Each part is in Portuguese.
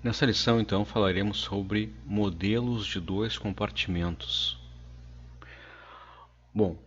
Nessa lição, então, falaremos sobre modelos de dois compartimentos. Bom,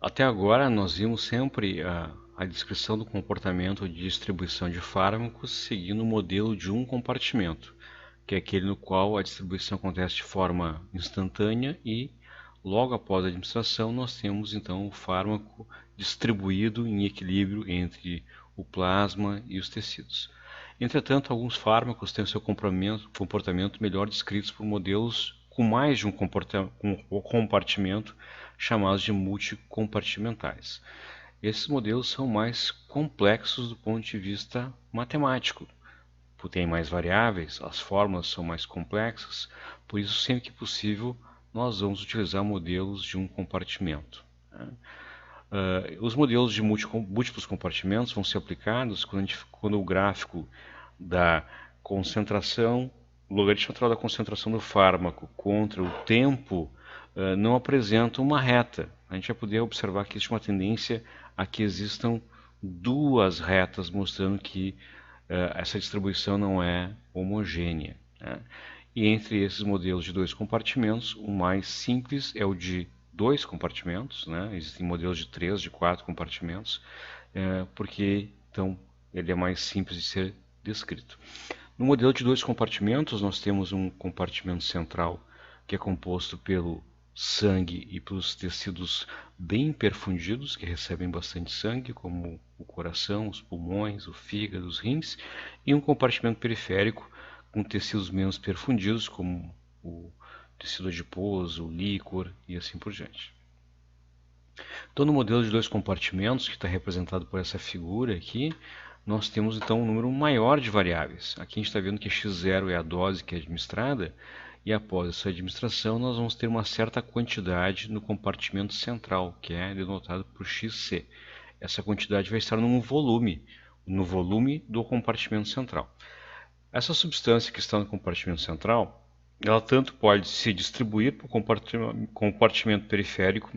até agora nós vimos sempre a descrição do comportamento de distribuição de fármacos seguindo o modelo de um compartimento, que é aquele no qual a distribuição acontece de forma instantânea e, logo após a administração, nós temos então o fármaco distribuído em equilíbrio entre o plasma e os tecidos. Entretanto, alguns fármacos têm o seu comportamento melhor descritos por modelos com mais de um compartimento, chamados de multicompartimentais. Esses modelos são mais complexos do ponto de vista matemático. Tem mais variáveis, as fórmulas são mais complexas, por isso, sempre que possível, nós vamos utilizar modelos de um compartimento. Os modelos de múltiplos compartimentos vão ser aplicados quando o gráfico da concentração, o logaritmo natural da concentração do fármaco contra o tempo não apresenta uma reta. A gente vai poder observar que existe uma tendência a que existam duas retas, mostrando que essa distribuição não é homogênea. E entre esses modelos de dois compartimentos, o mais simples é o de dois compartimentos, Existem modelos de 3, de 4 compartimentos, porque então ele é mais simples de ser descrito. No modelo de dois compartimentos, nós temos um compartimento central que é composto pelo sangue e pelos tecidos bem perfundidos, que recebem bastante sangue, como o coração, os pulmões, o fígado, os rins, e um compartimento periférico com tecidos menos perfundidos, como o tecido adiposo, o líquor e assim por diante. Então, no modelo de dois compartimentos, que está representado por essa figura aqui, nós temos então um número maior de variáveis. Aqui a gente está vendo que x0 é a dose que é administrada, e após essa administração nós vamos ter uma certa quantidade no compartimento central, que é denotado por xc. Essa quantidade vai estar no volume do compartimento central. Essa substância que está no compartimento central, ela tanto pode se distribuir para o compartimento periférico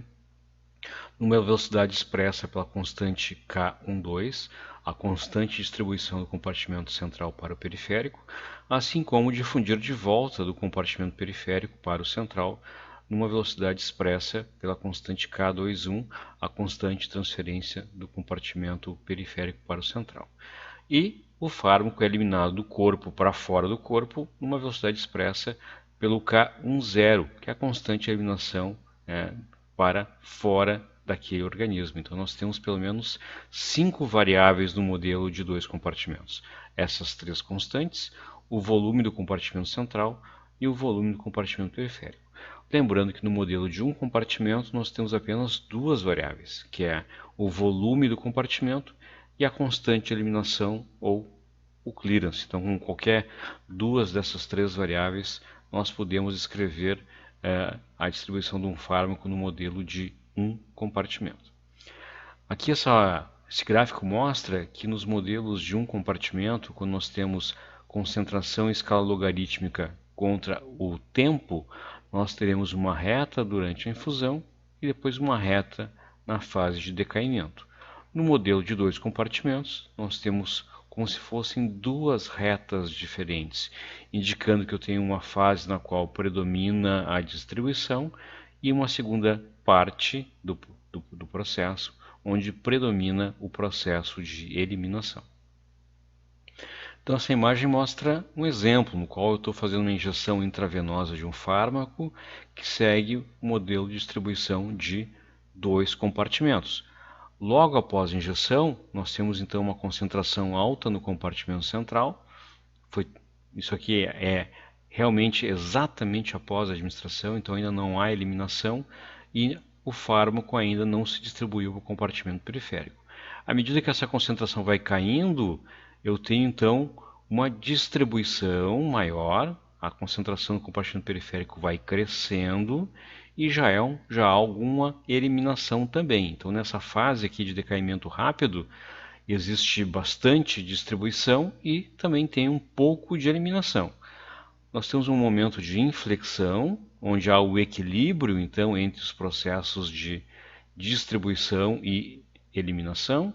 numa velocidade expressa pela constante K12, a constante de distribuição do compartimento central para o periférico, assim como difundir de volta do compartimento periférico para o central numa velocidade expressa pela constante K21, a constante de transferência do compartimento periférico para o central. E o fármaco é eliminado do corpo para fora do corpo numa velocidade expressa pelo K10, que é a constante de eliminação para fora daquele organismo. Então nós temos pelo menos 5 variáveis no modelo de dois compartimentos. Essas três constantes, o volume do compartimento central e o volume do compartimento periférico. Lembrando que no modelo de um compartimento nós temos apenas duas variáveis, que é o volume do compartimento e a constante de eliminação ou o clearance. Então, com qualquer duas dessas três variáveis, nós podemos escrever a distribuição de um fármaco no modelo de um compartimento. Aqui esse gráfico mostra que nos modelos de um compartimento, quando nós temos concentração em escala logarítmica contra o tempo, nós teremos uma reta durante a infusão e depois uma reta na fase de decaimento. No modelo de dois compartimentos, nós temos como se fossem duas retas diferentes, indicando que eu tenho uma fase na qual predomina a distribuição e uma segunda parte do processo, onde predomina o processo de eliminação. Então essa imagem mostra um exemplo no qual eu estou fazendo uma injeção intravenosa de um fármaco que segue o modelo de distribuição de dois compartimentos. Logo após a injeção, nós temos então uma concentração alta no compartimento central. Isso aqui é realmente exatamente após a administração, então ainda não há eliminação e o fármaco ainda não se distribuiu para o compartimento periférico. À medida que essa concentração vai caindo, eu tenho então uma distribuição maior, a concentração no compartimento periférico vai crescendo e já há alguma eliminação também. Então nessa fase aqui de decaimento rápido, existe bastante distribuição e também tem um pouco de eliminação. Nós temos um momento de inflexão, onde há o equilíbrio então entre os processos de distribuição e eliminação,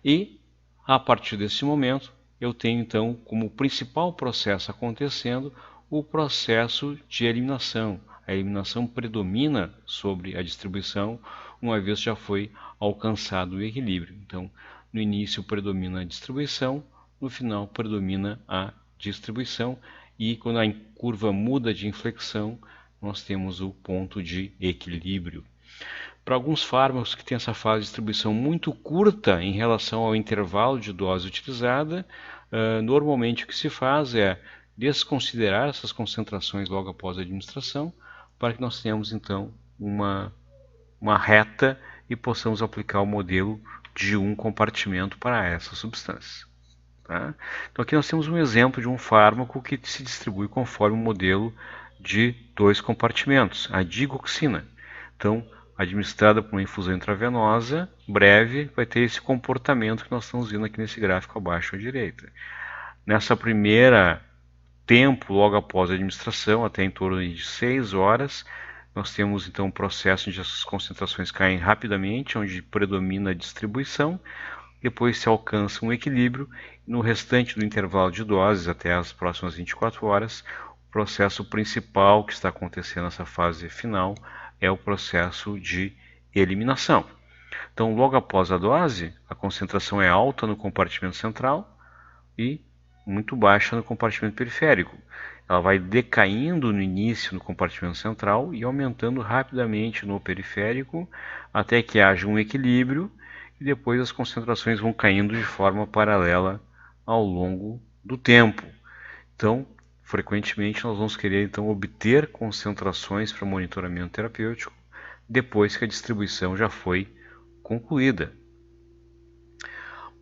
e a partir desse momento eu tenho então como principal processo acontecendo o processo de eliminação. A eliminação predomina sobre a distribuição, uma vez já foi alcançado o equilíbrio. Então, no início predomina a distribuição, no final predomina a distribuição, e quando a curva muda de inflexão, nós temos o ponto de equilíbrio. Para alguns fármacos que têm essa fase de distribuição muito curta em relação ao intervalo de dose utilizada, normalmente o que se faz é desconsiderar essas concentrações logo após a administração, para que nós tenhamos então uma reta e possamos aplicar o modelo de um compartimento para essas substâncias. Tá? Então aqui nós temos um exemplo de um fármaco que se distribui conforme o modelo de 2 compartimentos, a digoxina. Então, administrada por uma infusão intravenosa, breve, vai ter esse comportamento que nós estamos vendo aqui nesse gráfico abaixo à direita. Nessa primeira tempo, logo após a administração, até em torno de 6 horas, nós temos então um processo onde as concentrações caem rapidamente, onde predomina a distribuição, depois se alcança um equilíbrio, e no restante do intervalo de doses, até as próximas 24 horas, o processo principal que está acontecendo nessa fase final é o processo de eliminação. Então, logo após a dose, a concentração é alta no compartimento central e muito baixa no compartimento periférico. Ela vai decaindo no início no compartimento central e aumentando rapidamente no periférico, até que haja um equilíbrio, e depois as concentrações vão caindo de forma paralela ao longo do tempo. Então, frequentemente nós vamos querer então obter concentrações para monitoramento terapêutico depois que a distribuição já foi concluída.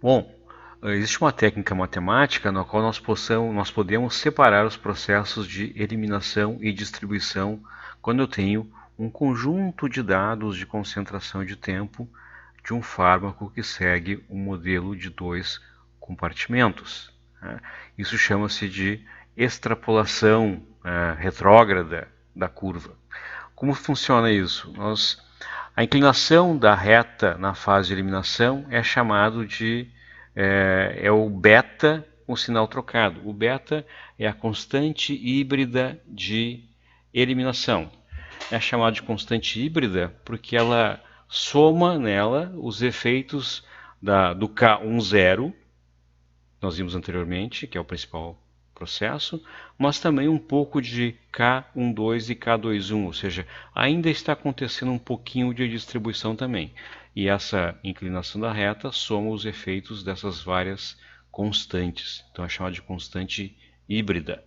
Bom, existe uma técnica matemática na qual nós podemos separar os processos de eliminação e distribuição quando eu tenho um conjunto de dados de concentração de tempo de um fármaco que segue um modelo de 2 compartimentos. Isso chama-se de extrapolação retrógrada da curva. Como funciona isso? A inclinação da reta na fase de eliminação é chamado de o beta com sinal trocado. O beta é a constante híbrida de eliminação. É chamado de constante híbrida porque ela soma nela os efeitos do K10, nós vimos anteriormente, que é o principal processo, mas também um pouco de K12 e K21, ou seja, ainda está acontecendo um pouquinho de distribuição também. E essa inclinação da reta soma os efeitos dessas várias constantes. Então é chamada de constante híbrida.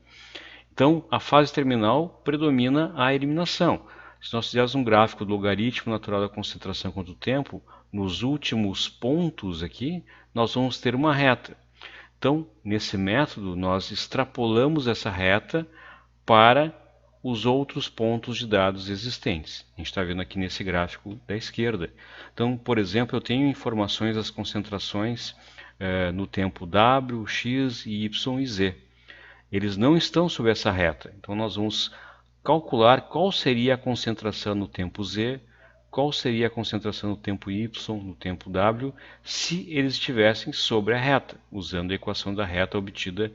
Então, a fase terminal predomina a eliminação. Se nós fizermos um gráfico do logaritmo natural da concentração quanto tempo, nos últimos pontos aqui, nós vamos ter uma reta. Então, nesse método, nós extrapolamos essa reta para os outros pontos de dados existentes. A gente está vendo aqui nesse gráfico da esquerda. Então, por exemplo, eu tenho informações das concentrações no tempo W, X, Y e Z. Eles não estão sob essa reta. Então, nós vamos calcular qual seria a concentração no tempo Z, qual seria a concentração no tempo Y, no tempo W, se eles estivessem sobre a reta, usando a equação da reta obtida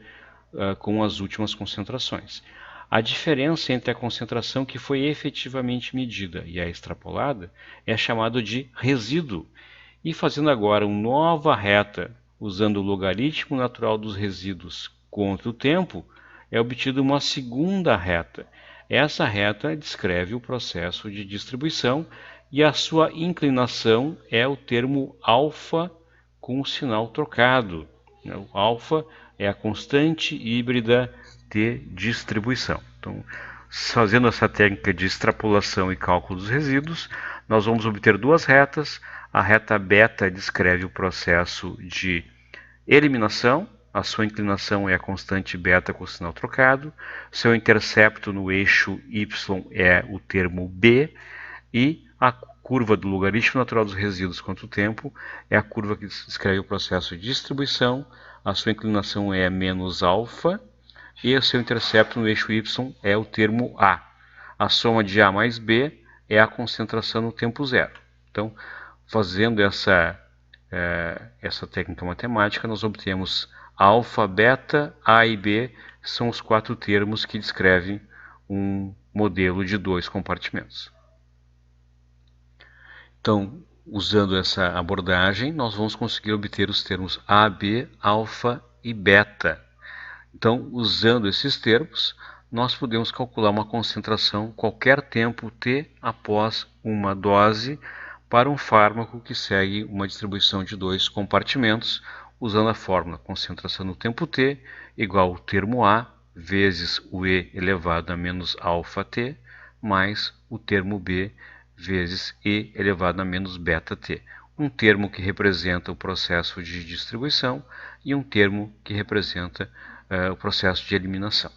com as últimas concentrações. A diferença entre a concentração que foi efetivamente medida e a extrapolada é chamada de resíduo. E fazendo agora uma nova reta, usando o logaritmo natural dos resíduos contra o tempo, é obtida uma segunda reta. Essa reta descreve o processo de distribuição e a sua inclinação é o termo alfa com o sinal trocado. O alfa é a constante híbrida de distribuição. Então, fazendo essa técnica de extrapolação e cálculo dos resíduos, nós vamos obter duas retas. A reta beta descreve o processo de eliminação. A sua inclinação é a constante beta com o sinal trocado. Seu intercepto no eixo y é o termo b. E a curva do logaritmo natural dos resíduos quanto o tempo é a curva que descreve o processo de distribuição. A sua inclinação é menos alfa. E o seu intercepto no eixo y é o termo a. A soma de a mais b é a concentração no tempo zero. Então, fazendo essa técnica matemática, nós obtemos Alfa, beta, A e B são os 4 termos que descrevem um modelo de 2 compartimentos. Então, usando essa abordagem, nós vamos conseguir obter os termos A, B, alfa e beta. Então, usando esses termos, nós podemos calcular uma concentração qualquer tempo t após uma dose para um fármaco que segue uma distribuição de 2 compartimentos, usando a fórmula concentração no tempo t igual ao termo A vezes o E elevado a menos alfa t mais o termo B vezes E elevado a menos beta t. Um termo que representa o processo de distribuição e um termo que representa o processo de eliminação.